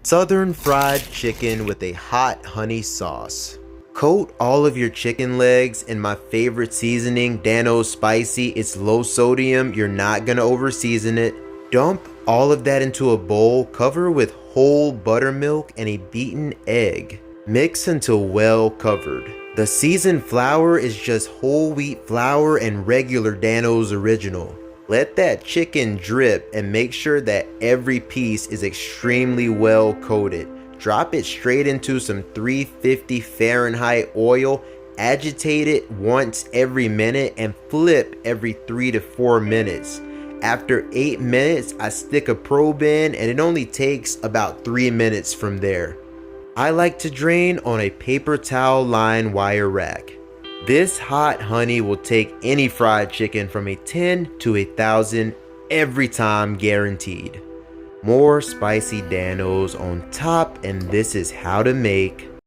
Southern fried chicken with a hot honey sauce. Coat all of your chicken legs in my favorite seasoning, Dan-O's Spicy. It's low sodium, you're not gonna over season it. Dump all of that into a bowl, cover with whole buttermilk and a beaten egg. Mix until well covered. The seasoned flour is just whole wheat flour and regular Dan-O's original. Let that chicken drip and make sure that every piece is extremely well coated. Drop it straight into some 350 Fahrenheit oil, agitate it once every minute and flip every 3 to 4 minutes. After 8 minutes, I stick a probe in and it only takes about 3 minutes from there. I like to drain on a paper towel lined wire rack. This hot honey will take any fried chicken from a 10 to 1,000 every time, guaranteed. More spicy Dan-O's on top, and this is how to make